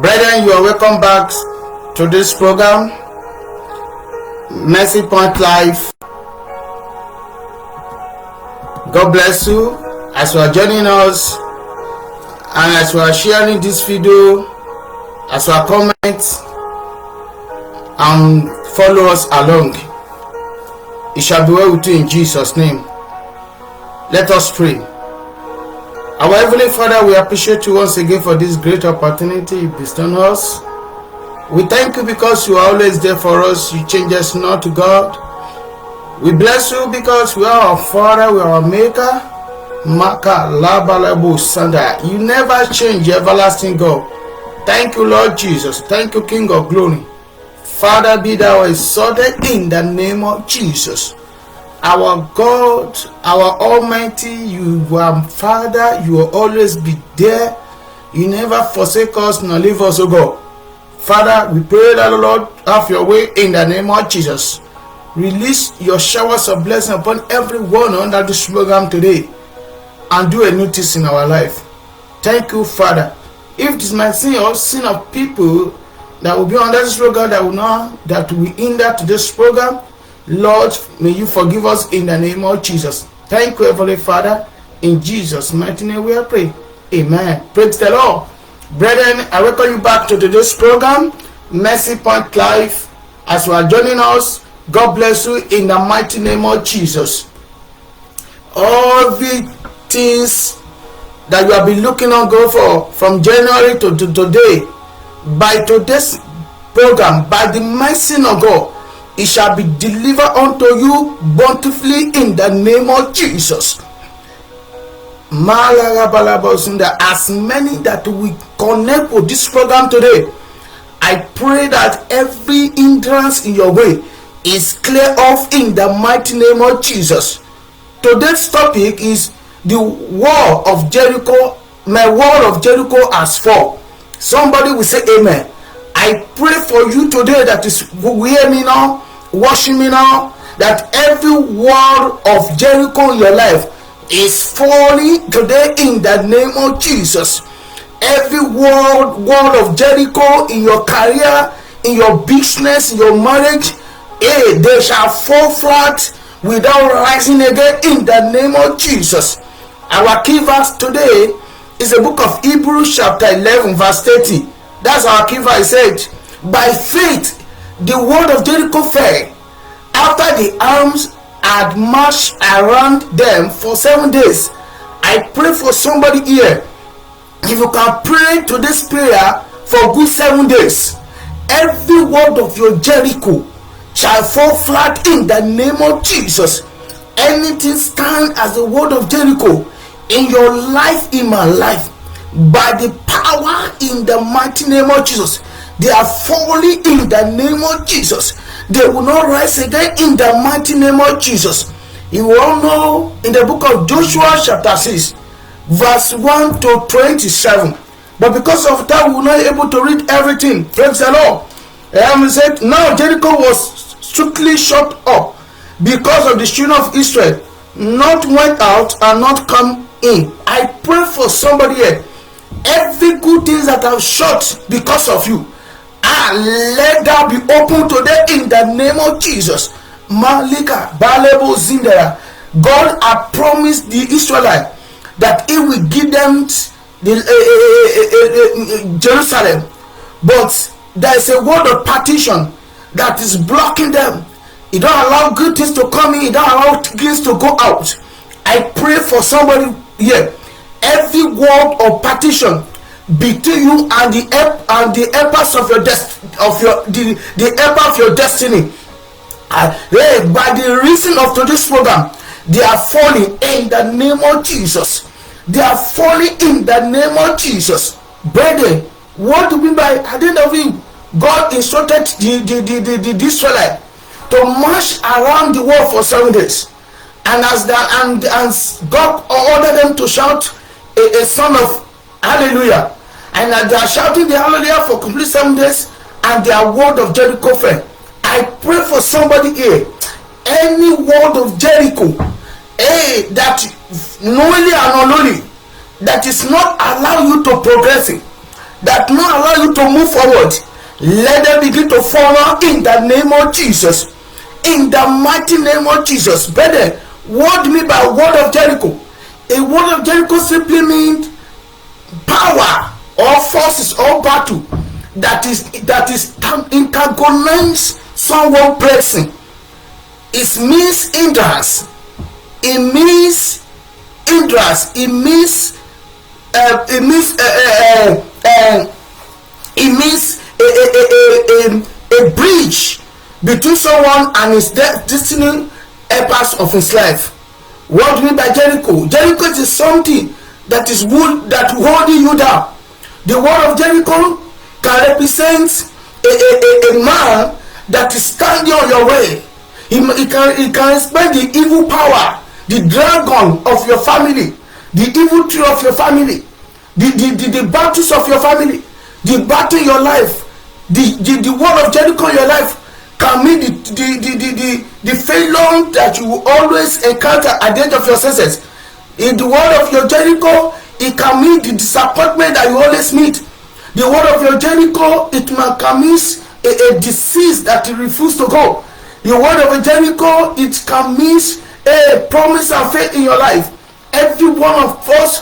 Brethren, you are welcome back to this program, Mercy Point Live. God bless you as you are joining us and as you are sharing this video, as you are comment and follow us along. It shall be well with you in Jesus' name. Let us pray. Our Heavenly Father, we appreciate you once again for this great opportunity you bestowed on us. We thank you because you are always there for us. You change us not to God. We bless you because we are our Father, we are our Maker. Maka Labalabu Sanda. You never change, everlasting God. Thank you, Lord Jesus. Thank you, King of Glory. Father, be thou exalted in the name of Jesus. Our God, our Almighty, you are Father, you will always be there. You never forsake us nor leave us, O God. Father, we pray that the Lord have your way in the name of Jesus. Release your showers of blessing upon everyone under this program today and do a new thing in our life. Thank you, Father. If this might sin or sin of people that will be under this program that will know that we hinder to this program, Lord, may you forgive us in the name of Jesus. Thank you, Heavenly Father. In Jesus' mighty name we are praying. Amen. Praise the Lord. Brethren, I welcome you back to today's program, Mercy Point Live. As you are joining us, God bless you in the mighty name of Jesus. All the things that you have been looking on go for from January to today, by today's program, by the mercy of God, it shall be delivered unto you bountifully in the name of Jesus. As many that we connect with this program today, I pray that every hindrance in your way is clear off in the mighty name of Jesus. Today's topic is the wall of Jericho. My wall of Jericho has fallen. Somebody will say amen. I pray for you today that is hear me now, watching me now, that every wall of Jericho in your life is falling today in the name of Jesus. Every wall of Jericho in your career, in your business, in your marriage, they shall fall flat without rising again in the name of Jesus. Our key verse today is the book of Hebrews chapter 11 verse 30. That's our key verse. It said, by faith the wall of Jericho fell after the arms had marched around them for 7 days. I pray for somebody here. If you can pray to this prayer for good 7 days, every word of your Jericho shall fall flat in the name of Jesus. Anything stand as a word of Jericho in your life, in my life, by the power in the mighty name of Jesus, they are falling in the name of Jesus. They will not rise again in the mighty name of Jesus. You all know in the book of Joshua chapter 6 verse 1 to 27, but because of that we were not able to read everything. Praise the Lord. It said, now Jericho was strictly shut up because of the children of Israel not went out and not come in. I pray for somebody here. Every good things that are shut because of you, let that be open today in the name of Jesus. Malika Balebo Zindera. God had promised the Israelites that he will give them Jerusalem, but there is a word of partition that is blocking them. It don't allow good things to come in. It don't allow things to go out. I pray for somebody here. Every word of partition between you and the helpers of your the helper of your destiny, by the reason of today's program, they are falling in the name of Jesus. They are falling in the name of Jesus. Brethren, what do we mean by at the end of it? God instructed the Israelites to march around the world for 7 days, and as God ordered them to shout a son of hallelujah, and they are shouting the hallelujah for complete 7 days, and their word of Jericho fell. I pray for somebody here. Any word of Jericho, that knowingly and unknowingly, that is not allow you to progress, that not allow you to move forward, let them begin to fall in the name of Jesus. In the mighty name of Jesus. Brethren, what do you mean by word of Jericho? A word of Jericho simply means power or forces or battle that is antagonize someone pressing. It means hindrance. It means hindrance. It means a bridge between someone and his destiny purpose of his life. What do you mean by Jericho? Jericho is something that is wood that holding you down. The word of Jericho can represent a man that is standing on your way. It can explain the evil power, the dragon of your family, the evil tree of your family, the battles of your family, the battle in your life. The word of Jericho in your life can mean the failure that you will always encounter at the end of your success. In the word of your Jericho, it can mean the disappointment that you always meet. The word of your Jericho, it can mean a disease that you refuse to go. The word of Jericho, it can mean a promise and faith in your life. Every one of us,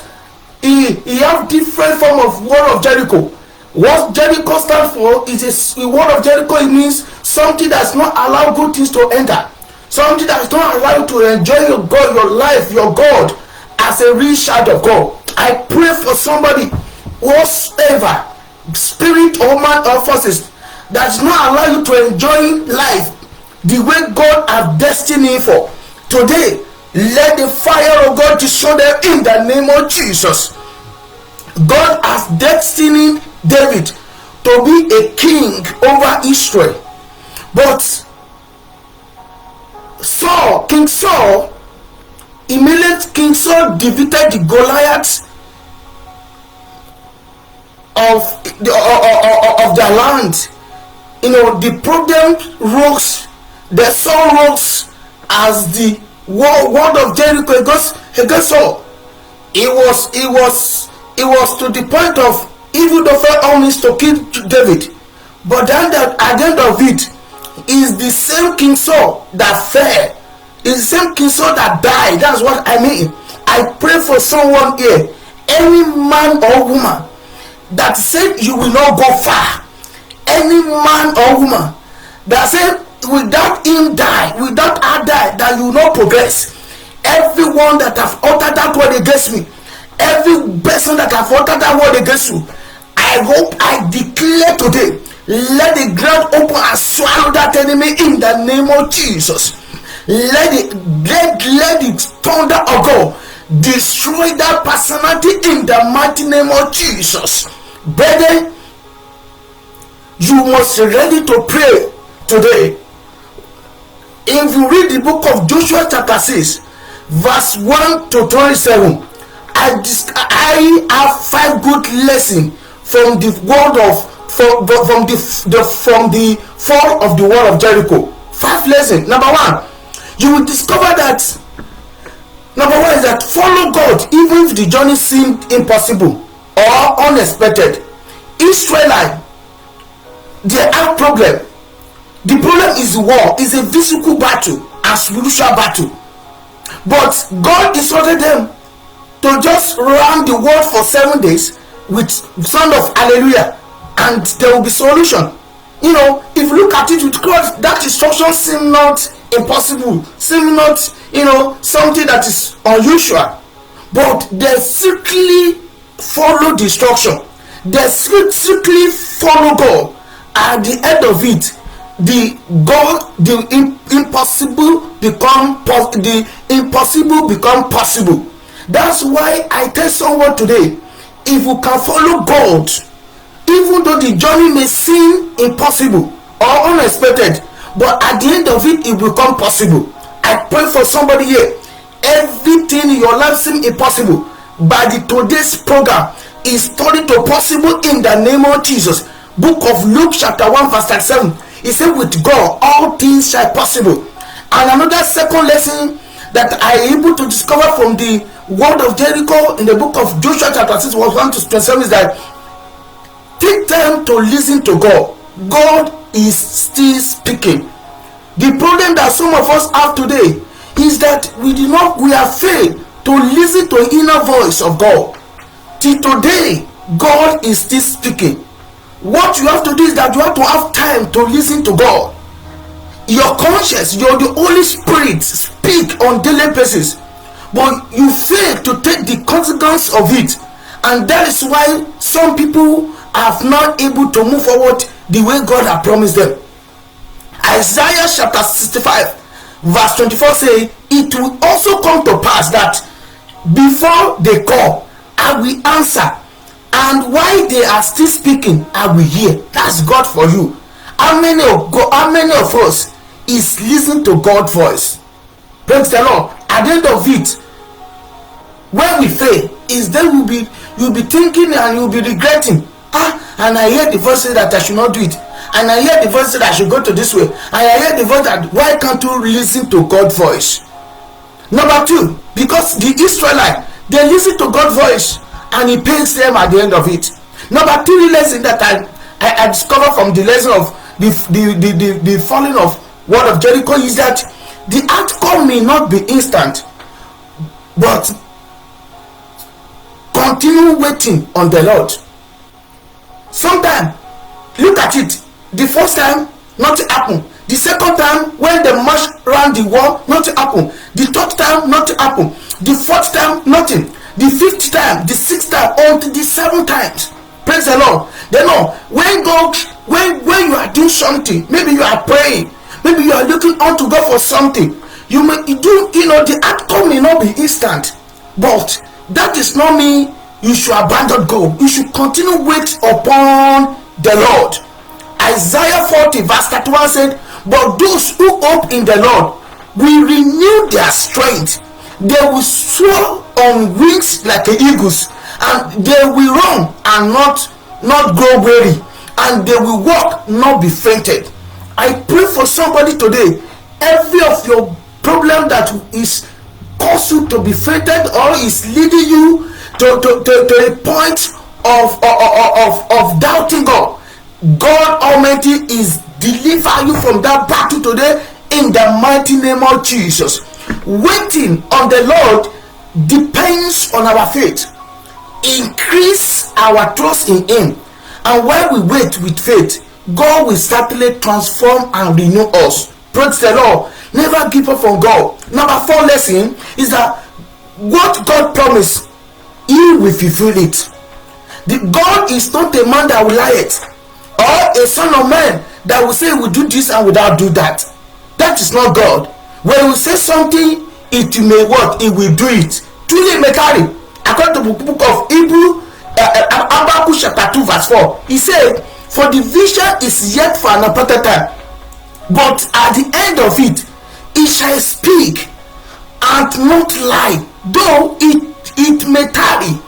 he have different form of word of Jericho. What Jericho stands for is a word of Jericho. It means something that's not allow good things to enter, something that's not allow you to enjoy your God, your life, your God as a real child of God. I pray for somebody, whatsoever spirit or man or forces that does not allow you to enjoy life the way God has destined you for. Today, let the fire of God destroy them in the name of Jesus. God has destined David to be a king over Israel, but King Saul, immediately King Saul defeated the Goliath of their land. The problem rose, the Saul rose as the word of Jericho against Saul. It was to the point of even though all means to kill David, but then at the end of it is the same King Saul that fell, is the same King Saul that died. That's what I mean. I pray for someone here, any man or woman that said you will not go far, any man or woman that said without him die, without her die, that you will not progress. Everyone that have uttered that word against me, every person that have uttered that word against you, I hope I declare today, let the ground open and swallow that enemy in the name of Jesus. Let the thunder of God destroy that personality in the mighty name of Jesus. Brethren, you must be ready to pray today. If you read the book of Joshua chapter 6 verse 1 to 27, I have 5 good lessons from the word of from the fall of the wall of Jericho. 5 lessons. Number 1, you will discover that number 1 is that follow God even if the journey seemed impossible or unexpected. Israelites, they have problem. The problem is the war, is a physical battle and spiritual battle. But God instructed them to just run the world for 7 days with sound of hallelujah, and there will be solution. If you look at it with God, that instruction seems not impossible, seems not something that is unusual, but they strictly follow the instruction. They strictly follow God. At the end of it, the impossible become possible. That's why I tell someone today, if you can follow God, even though the journey may seem impossible or unexpected, but at the end of it, it will become possible. I pray for somebody here, everything in your life seems impossible, by the today's program is turning to possible in the name of Jesus. Book of Luke chapter 1 verse 37, it said with God all things shall possible. And another second lesson that I am able to discover from the word of Jericho in the book of Joshua chapter 6 verse 1 to 27 is that Take time to listen to God. God is still speaking. The problem that some of us have today is that we are afraid to listen to the inner voice of God. Till today, God is still speaking. What you have to do is that you have to have time to listen to God. Your conscience, the Holy Spirit speak on daily basis, but you fail to take the consequence of it, and that is why some people are not able to move forward the way God has promised them. Isaiah chapter 65 verse 24 say, it will also come to pass that before they call, I will answer, and while they are still speaking, I will hear. That's God for you. How many of us is listening to God's voice? Praise the Lord. At the end of it, when we fail, is then you'll be thinking and you'll be regretting. And I hear the voice say that I should not do it, and I hear the voice say that I should go to this way, and I hear the voice that why can't you listen to God's voice? Number two, because the Israelites, they listen to God's voice and he pays them at the end of it. Number three lesson that I discovered from the lesson of the falling of wall of Jericho is that the outcome may not be instant, but continue waiting on the Lord. Sometimes, look at it, the first time nothing happen, the second time when they march around the wall nothing happen, the third time nothing happen, the fourth time nothing, the fifth time, the sixth time, until the seventh times. Praise the Lord. Then when you are doing something, maybe you are praying, maybe you are looking unto God for something, the outcome may not be instant, but that is not mean you should abandon God. You should continue wait upon the Lord. Isaiah 40 verse 31 said, but those who hope in the Lord will renew their strength. They will soar on wings like eagles, and they will run and not grow weary, and they will walk, not be fainted. I pray for somebody today. Every of your problem that is cause you to be fainted or is leading you to a point of doubting God, God Almighty is deliver you from that battle today in the mighty name of Jesus. Waiting on the Lord depends on our faith. Increase our trust in Him, and while we wait with faith, God will certainly transform and renew us. Praise the Lord. Never give up on God. Number 4 lesson is that what God promised, He will fulfill it. God is not a man that will lie it, or a son of man that will say we do this and without do that. That is not God. When we say something, it may work, He will do it. Truly may carry. According to the book of Hebrew, Habakkuk chapter 2 verse 4, he said, for the vision is yet for an appointed time, but at the end of it, it shall speak and not lie, though it may tarry.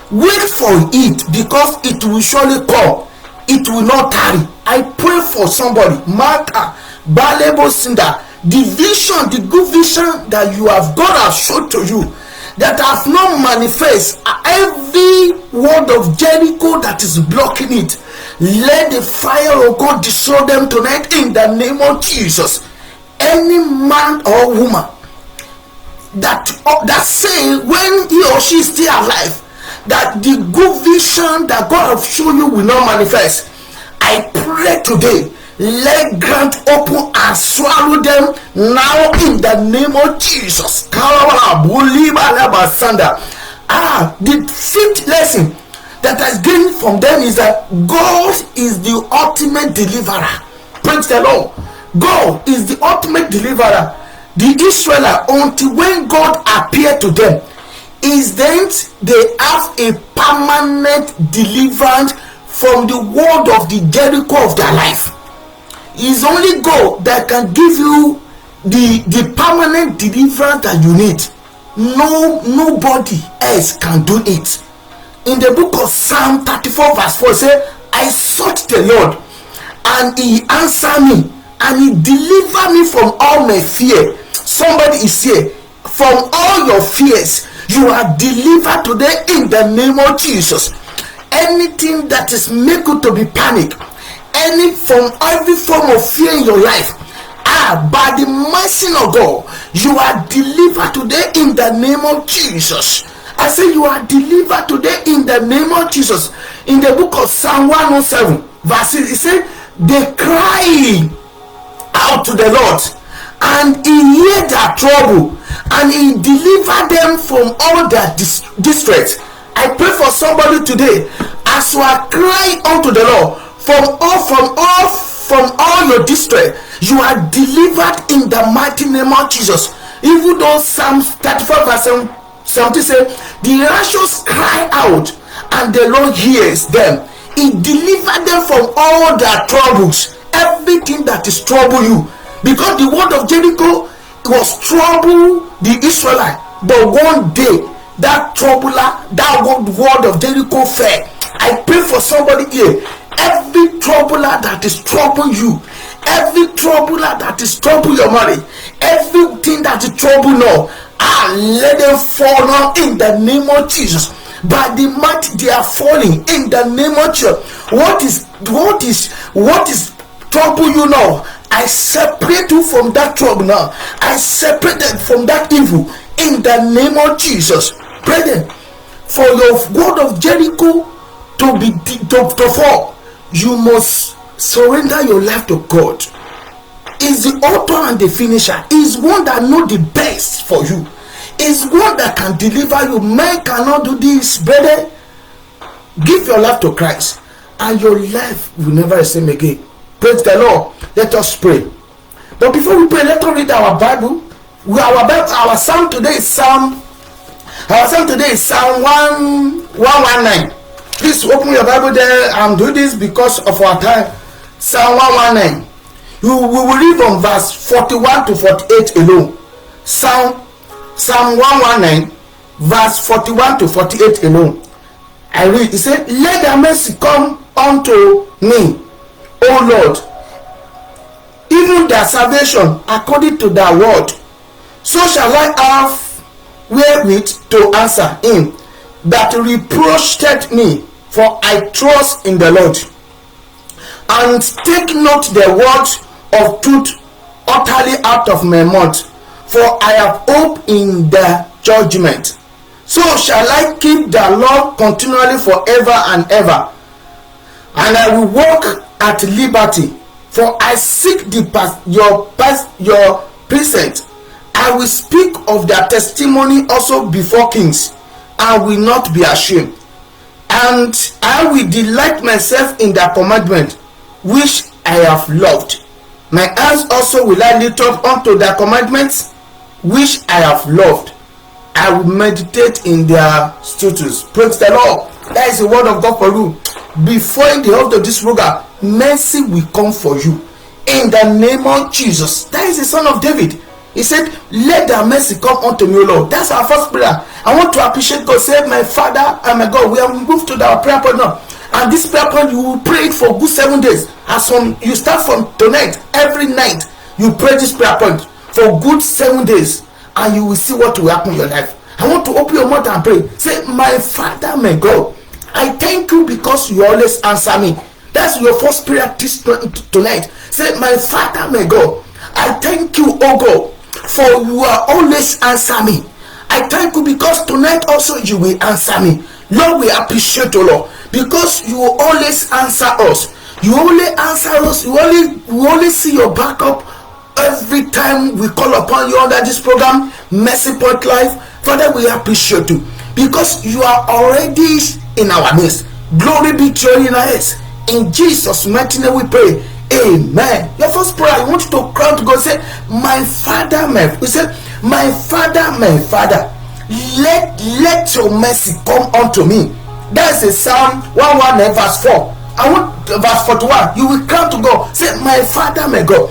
Wait for it, because it will surely come. It will not tarry. I pray for somebody, Martha, Balebo Sinda, the vision, the good vision that you have, God has shown to you, that have not manifest. Every word of Jericho that is blocking it, let the fire of God destroy them tonight in the name of Jesus. Any man or woman that say when he or she is still alive that the good vision that God have shown you will not manifest, I pray today, let ground open and swallow them now in the name of Jesus. The fifth lesson that has gained from them is that God is the ultimate deliverer. Praise the Lord. God is the ultimate deliverer. The Israelites, until when God appeared to them, is then they have a permanent deliverance from the word of the Jericho of their life. It's only God that can give you the permanent deliverance that you need. Nobody else can do it. In the book of Psalm 34 verse 4, it says, I sought the Lord and He answered me and He delivered me from all my fear. Somebody is here, from all your fears you are delivered today in the name of Jesus. anything that is make you to be panic, every form of fear in your life, by the mercy of God, you are delivered today in the name of Jesus. I say you are delivered today in the name of Jesus. In the book of Psalm 107 verses, it said they cry out to the Lord, and he heard their trouble, and he delivered them from all their distress. I pray for somebody today, as you are crying unto the Lord from all your distress, you are delivered in the mighty name of Jesus. Even though Psalm 34 verse 17 say, the righteous cry out and the Lord hears them. He delivered them from all their troubles, everything that is trouble you, because the word of Jericho was trouble the Israelite, but one day that word of Jericho fell. I pray for somebody here, every troubler that is troubling you, every troubler that is troubling your marriage, everything that is troubling now, let them fall now in the name of Jesus. By the might they are falling in the name of Jesus. What is trouble you now? I separate you from that trouble now. I separate them from that evil in the name of Jesus. Brethren, for your word of Jericho to fall, you must surrender your life to God. Is the author and the finisher. Is one that know the best for you. Is one that can deliver you. Man cannot do this, brother. Give your life to Christ, and your life will never be the same again. Praise the Lord. Let us pray. But before we pray, let us read our Bible. Our psalm today is Psalm 119. Please open your Bible there. I'm doing this because of our time. Psalm 119. We will read from verse 41 to 48 alone. Psalm 119, verse 41 to 48 alone. I read. It said, let thy mercy come unto me, O Lord, even thy salvation according to thy word. So shall I have wherewith to answer him that reproached me, for I trust in the Lord. And take not the word of truth utterly out of my mouth, for I have hope in the judgment. So shall I keep the law continually forever and ever, and I will walk at liberty, for I seek your presence. I will speak of their testimony also before kings, and will not be ashamed. And I will delight myself in their commandment, which I have loved. My hands also will I lift up unto their commandments, which I have loved. I will meditate in their statutes. Praise the Lord. That is the word of God for you. Before in the end of this program, mercy will come for you in the name of Jesus. That is the son of David. He said, let the mercy come unto me, O Lord. That's our first prayer. I want to appreciate God. Say, my Father and my God, we have moved to our prayer point now. And this prayer point, you will pray it for good 7 days. As from you start from tonight, every night, you pray this prayer point for good 7 days, and you will see what will happen in your life. I want to open your mouth and pray. Say, my Father, my God, I thank you because you always answer me. That's your first prayer tonight. Say, my Father, my God, I thank you, oh God, for you are always answer me. I thank you because tonight also you will answer me. Lord, we appreciate you, Lord, because you always answer us. You only answer us. We only see your backup every time we call upon you under this program, Mercy Point Life. Father, we appreciate you because you are already in our midst. Glory be to you in our heads. In Jesus' mighty name we pray. Amen. Your first prayer, I want you to cry to God. Say, my Father, we say, my Father, let your mercy come unto me. That's a Psalm 119 verse 4. I want verse 41. You will cry to God. Say, my Father, my God,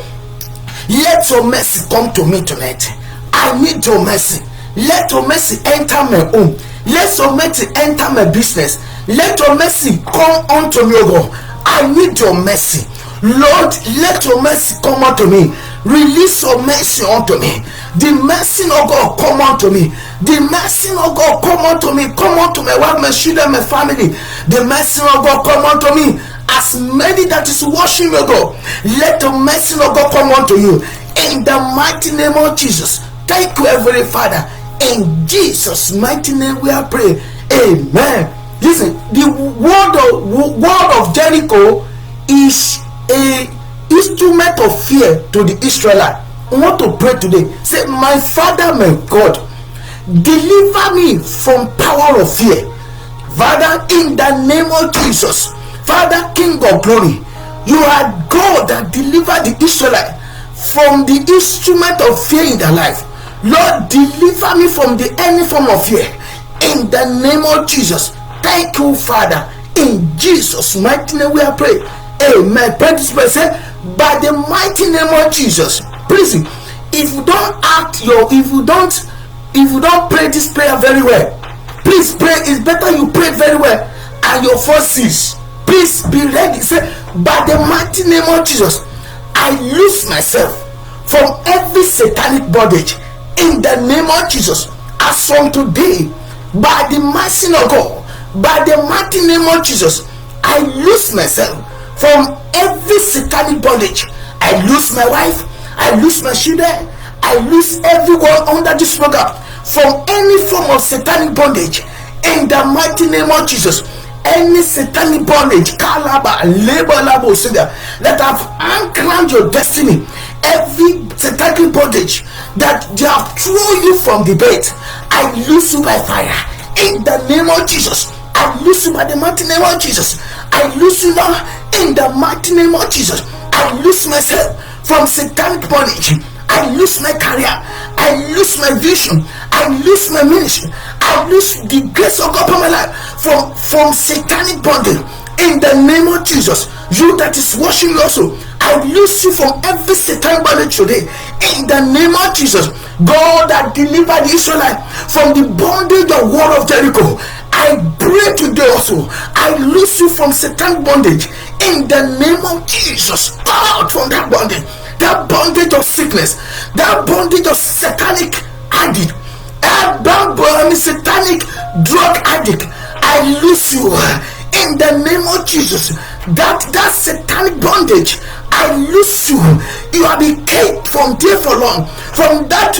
let your mercy come to me tonight. I need your mercy. Let your mercy enter my home. Let your mercy enter my business. Let your mercy come unto me, O God. I need your mercy. Lord, let your mercy come unto me. release your mercy unto me. The mercy of God come unto me. The mercy of God come unto me. Come unto my wife, my children, my family. The mercy of God come unto me. As many that is watching me, God, let the mercy of God come unto you. In the mighty name of Jesus. Thank you, Heavenly Father. In Jesus' mighty name we are praying. Amen. Listen, the word of Jericho is a instrument of fear to the Israelites. I want to pray today. Say, my Father, my God, deliver me from power of fear. Father, in the name of Jesus. Father, King of glory, you are God that delivered the Israelites from the instrument of fear in their life. Lord, deliver me from any form of fear. In the name of Jesus. Thank you, Father. In Jesus' mighty name we are praying. Amen. Pray this prayer. Say, by the mighty name of Jesus. Please, if you don't pray this prayer very well, please pray. It's better you pray very well and your forces. Please be ready. Say, by the mighty name of Jesus, I loose myself from every satanic bondage. In the name of Jesus, as from today, by the mercy of God, by the mighty name of Jesus, I loose myself from every satanic bondage. I loose my wife, I loose my children, I loose everyone under this program from any form of satanic bondage. In the mighty name of Jesus, any satanic bondage, that have anchored your destiny, every satanic bondage that they have thrown you from the bed, I loose you by fire. In the name of Jesus, I loose you by the mighty name of Jesus. I loose you now in the mighty name of Jesus. I loose myself from satanic bondage. I lose my career. I lose my vision. I lose my ministry. I lose the grace of God upon my life from satanic bondage. In the name of Jesus, you that is watching also, I lose you from every satanic bondage today. In the name of Jesus, God that delivered the Israelites from the bondage of war of Jericho, I pray today also, I lose you from satanic bondage. In the name of Jesus, out from that bondage. That bondage of sickness, that bondage of satanic addict, satanic drug addict, I lose you in the name of Jesus. That satanic bondage, I lose you. You are be kept from there for long, from that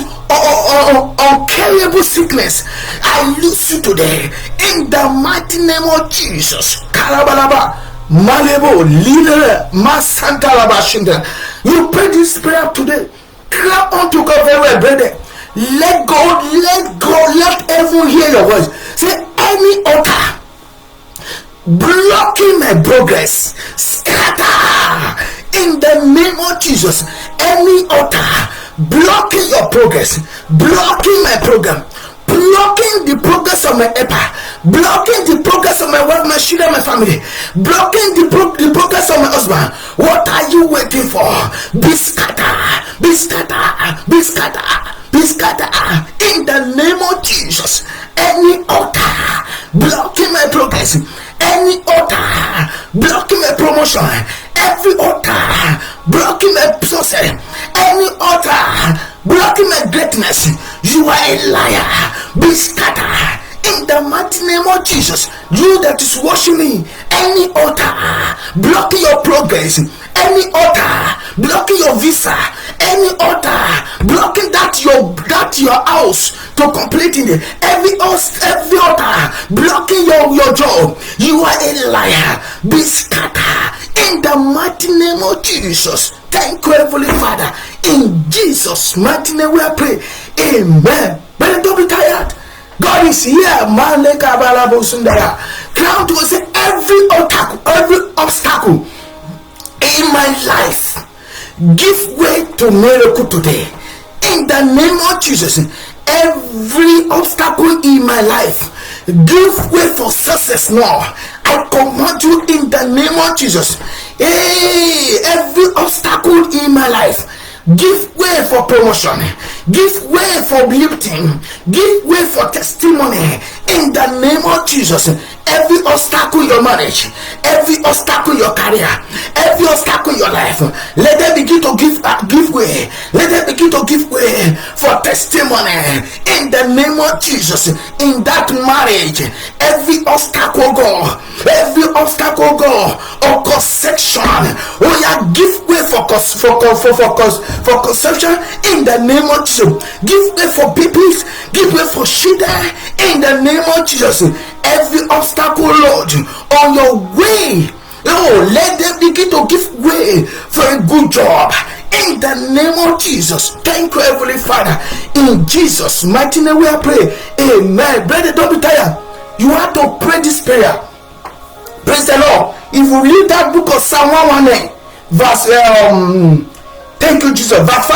uncarryable sickness. I lose you today in the mighty name of Jesus. Kalabalaba. Malebo leader Masantalabashinda. You pray this prayer today. Cry unto God very well, brother. Let everyone hear your voice. Say, any altar blocking my progress, scatter in the name of Jesus. Any altar blocking your progress, blocking my program, blocking the progress of my empire, blocking the progress of my wife, my children, my family, blocking the progress of my husband. What are you waiting for? Be scattered, be scattered, be scattered, be scattered in the name of Jesus. Any altar blocking my progress, any altar blocking my promotion, every altar blocking my success, any altar blocking my greatness, you are a liar. Be scattered in the mighty name of Jesus. You that is watching me, any altar blocking your progress, any altar blocking your visa, any altar blocking that your house to complete it, every altar blocking your job, you are a liar. Be scattered in the mighty name of Jesus. Thank you, Heavenly Father. In Jesus' mighty name we are praying. Amen. But don't be tired. God is here. Crown to us every obstacle in my life, give way to miracle today. In the name of Jesus, every obstacle in my life, give way for success now. I command you in the name of Jesus. Hey, every obstacle in my life, give way for promotion, give way for lifting, give way for testimony in the name of Jesus. every obstacle in your marriage, every obstacle in your career, every obstacle in your life, let them begin to give way. Let them begin to give way for testimony in the name of Jesus. In that marriage, every obstacle go, every obstacle go, or conception, oh yeah, give way for conception in the name of Jesus. Give way for babies, give way for children in the name of Jesus. Every obstacle, Lord, on your way, oh, let them begin to give way for a good job in the name of Jesus. Thank you, Heavenly Father. In Jesus' mighty name we are praying. Amen. Brother, don't be tired. You have to pray this prayer. Praise the Lord. If you read that book of Psalm 119, verse thank you, Jesus. Verse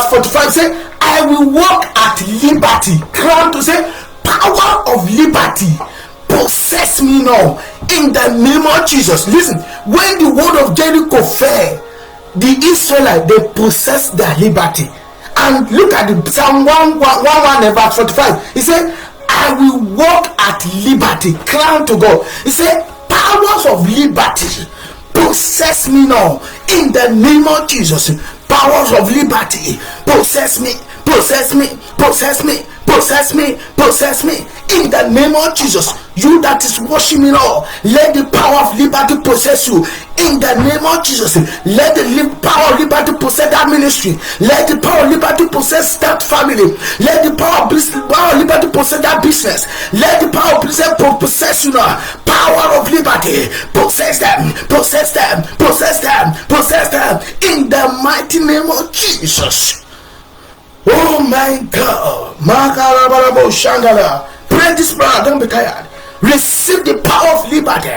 45 say, I will walk at liberty. Crown to say, power of liberty possess me now in the name of Jesus. Listen, when the word of Jericho fell, the Israelites, they possessed their liberty. And look at the Psalm 111 verse 45. He said, I will walk at liberty. Crown to God. He said, powers of liberty possess me now in the name of Jesus. Powers of liberty possess me, possess me, possess me, possess me, possess me in the name of Jesus. You that is watching me now, let the power of liberty possess you in the name of Jesus. Let the power of liberty possess that ministry. Let the power of liberty possess that family. Let the power of liberty possess that business. Let the power of possess you now. Power of liberty possess them, possess them, possess them, possess them in the mighty name of Jesus. Oh my God. Pray this prayer, don't be tired. Receive the power of liberty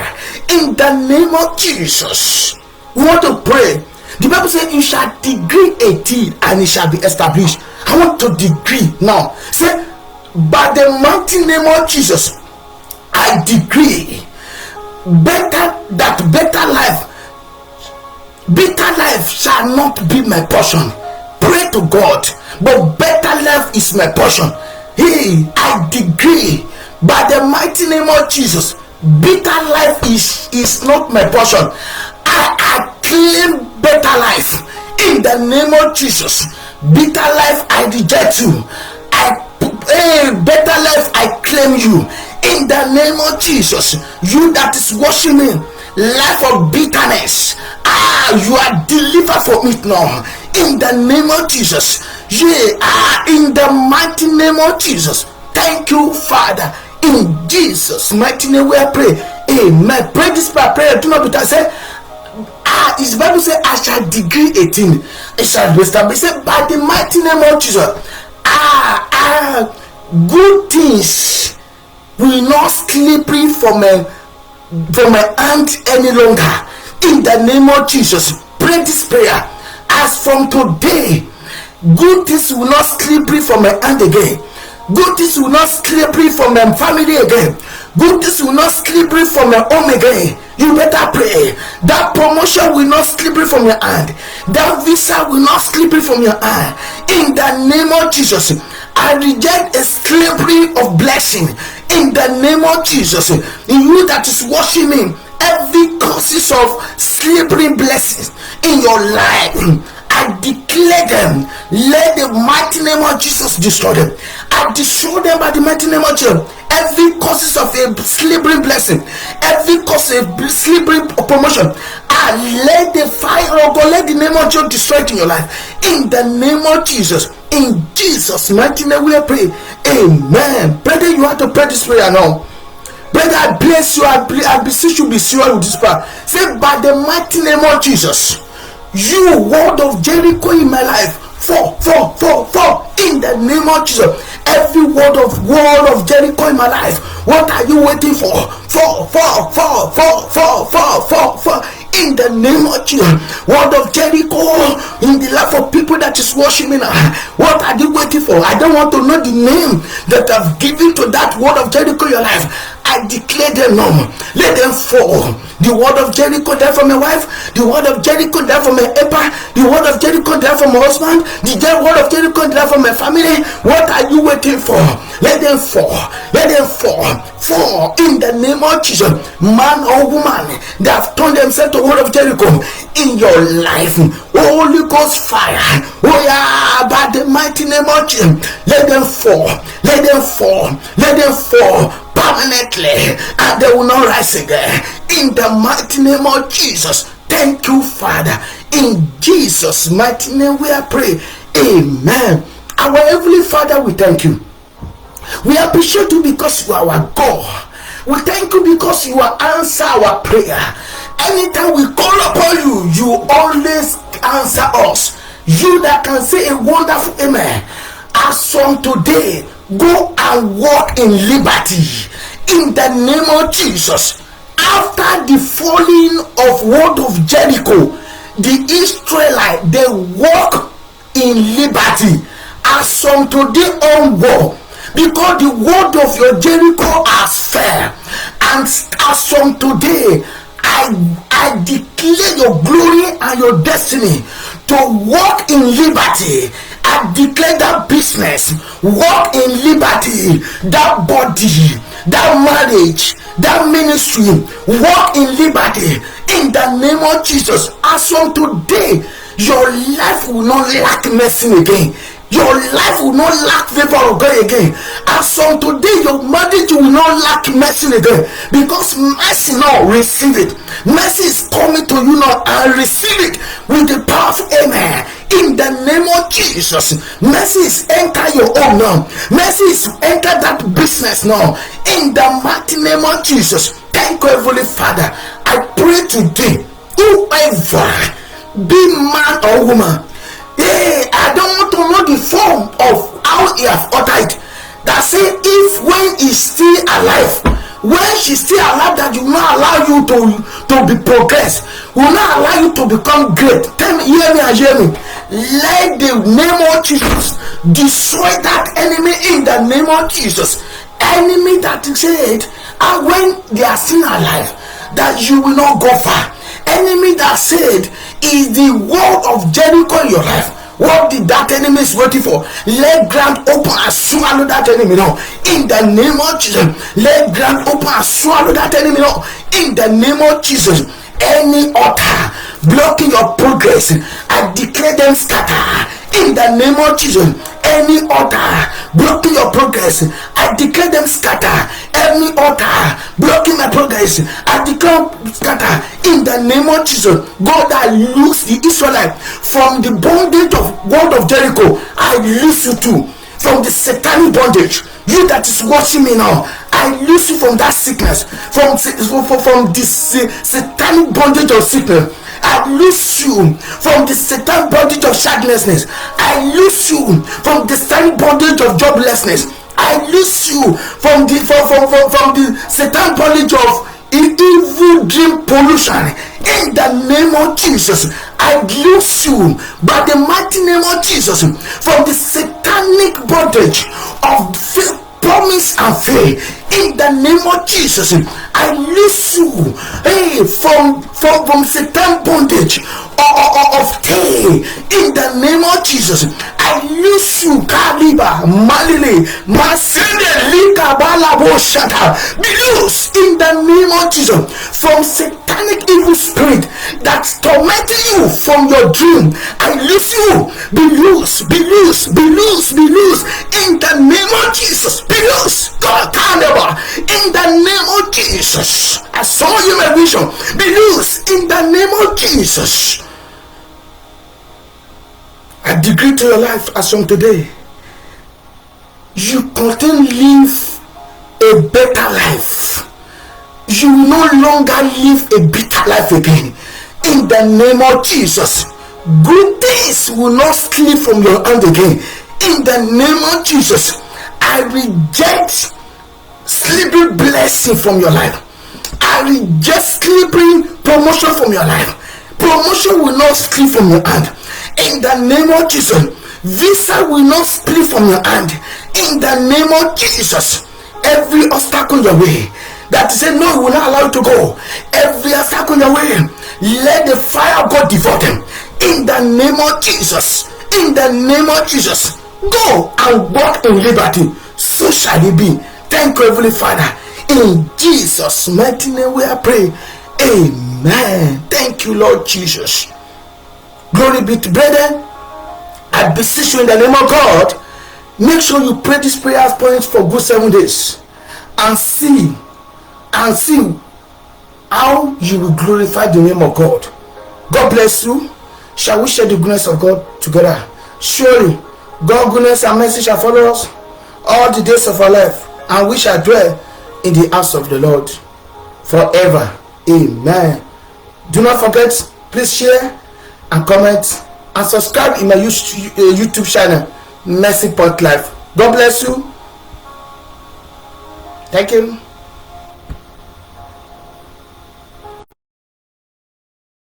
in the name of Jesus. We want to pray. The Bible says, you shall decree a thing and it shall be established. I want to decree now. Say, by the mighty name of Jesus, I decree better life shall not be my portion. Pray to God, but better life is my portion. Hey, I decree by the mighty name of Jesus, bitter life is not my portion. I claim better life in the name of Jesus. Bitter life I reject you. Better life I claim you in the name of Jesus. You that is watching me, life of bitterness, you are delivered from it now in the name of Jesus. In the mighty name of Jesus. Thank you, Father. In Jesus' mighty name we pray. Amen. Pray this prayer. Do not be tired. Say, his Bible says, I shall decree a thing, it shall be established. Say, by the mighty name of Jesus, good things will not slippery from my hand any longer. In the name of Jesus, pray this prayer. As from today, good things will not slippery from my hand again. Good things will not slippery from my family again. Good things will not slippery from my home again. You better pray. That promotion will not slippery from your hand. That visa will not slippery from your hand. In the name of Jesus, I reject a slavery of blessing. In the name of Jesus, in you that is watching me, every causes of slavery blessings in your life, I declare them. Let the mighty name of Jesus destroy them. I destroy them by the mighty name of Jesus. Every causes of a slavery blessing, every cause of slavery promotion, I let the fire of God, let the name of Jesus destroy it in your life. In the name of Jesus. In Jesus' mighty name we pray. Amen. Brother, you have to pray this prayer now. Brother, I bless you. I beseech you, be sure with this prayer. Say, by the mighty name of Jesus, you word of Jericho in my life, fall in the name of Jesus. Every word of Jericho in my life, what are you waiting for? Fall in the name of Jesus. Word of Jericho in the life of people that is watching me now, what are you waiting for? I don't want to know the name that I've given to that word of Jericho in your life. I declare them no. Let them fall. The word of Jericho died for my wife. The word of Jericho died for my helper. The word of Jericho died for my husband. The word of Jericho died for my family. What are you waiting for? Let them fall. Let them fall. Fall in the name of Jesus. Man or woman that have turned themselves to the word of Jericho in your life. Holy Ghost fire. Oh yeah, by the mighty name of Jesus. Let them fall. Let them fall. Let them fall permanently, and they will not rise again. In the mighty name of Jesus. Thank you, Father. In Jesus' mighty name we are praying. Amen. Our Heavenly Father, we thank you. We appreciate you because you are our God. We thank you because you will answer our prayer. Anytime we call upon you, you always answer us. You that can say a wonderful amen. As from today, go and walk in liberty in the name of Jesus. After the falling of word of Jericho, the Israelites, they walk in liberty as from today onward, because the word of your Jericho has fell. And as from today, I declare your glory and your destiny to walk in liberty. I declare that business walk in liberty, that body, that marriage, that ministry walk in liberty in the name of Jesus. As from today, your life will not lack mercy again. Your life will not lack favor of God again. As from today, your marriage will not lack mercy again, because mercy now, receive it. Mercy is coming to you now, and receive it with the power of amen. In the name of Jesus, mercy is enter your home now. Mercy is enter that business now. In the mighty name of Jesus. Thank you, Heavenly Father. I pray today, whoever, be man or woman, hey, I don't want to know the form of how he have uttered. That say, if when he's still alive, when she's still alive, that you will not allow you to be progress, will not allow you to become great. Tell me, hear me and hear me. Let the name of Jesus destroy that enemy in the name of Jesus. Enemy that said, and when they are still alive, that you will not go far. Enemy that said, is the wall of Jericho in your life. What did that enemy is waiting for? Let ground open and swallow that enemy now. In the name of Jesus. Let ground open and swallow that enemy now. In the name of Jesus. Any altar blocking your progress, I declare them scatter. In the name of Jesus. Any altar blocking your progress, I declare them scatter. Any altar blocking my progress, I declare scatter. In the name of Jesus. God, that loose the Israelite from the bondage of word of Jericho, I loose you too from the satanic bondage. You that is watching me now, I loose you from that sickness, from this satanic bondage of sickness. I loose you from the satanic bondage of childlessness. I loose you from the satanic bondage of joblessness. I loose you from the satanic bondage of evil dream pollution. In the name of Jesus, I loose you by the mighty name of Jesus from the satanic bondage of faith, promise and faith. In the name of Jesus, I loose you, hey, from Satan bondage of day. In the name of Jesus, I loose you, Kaliba, Malile, Masende, Lika, Balabo, Shata. Be loose in the name of Jesus from satanic evil spirit that's tormenting you from your dream. I loose you. Be loose, be loose, be loose, be loose. In the name of Jesus, be loose. God, in the name of Jesus. I saw you my vision. Be loose in the name of Jesus. I decree to your life as from today, you continue live a better life. You will no longer live a bitter life again. In the name of Jesus, good things will not slip from your hand again. In the name of Jesus, I reject sleeping blessing from your life. I reject sleeping promotion from your life. Promotion will not slip from your hand. In the name of Jesus, visa will not slip from your hand. In the name of Jesus, every obstacle your way, that is saying, no, we will not allow you to go. Every obstacle on your way, let the fire of God devour them. In the name of Jesus. In the name of Jesus. Go and walk in liberty. So shall it be. Thank you, Heavenly Father. In Jesus' mighty name we are praying. Amen. Thank you, Lord Jesus. Glory be to brethren. I beseech you in the name of God, make sure you pray this prayer points for good 7 days and see how you will glorify the name of God. God bless you. Shall we share the goodness of God together? Surely God's goodness and mercy shall follow us all the days of our life, and we shall dwell in the house of the Lord forever. Amen. Do not forget, please share and comment and subscribe in my YouTube channel, Mercy Point Life. God bless you. Thank you.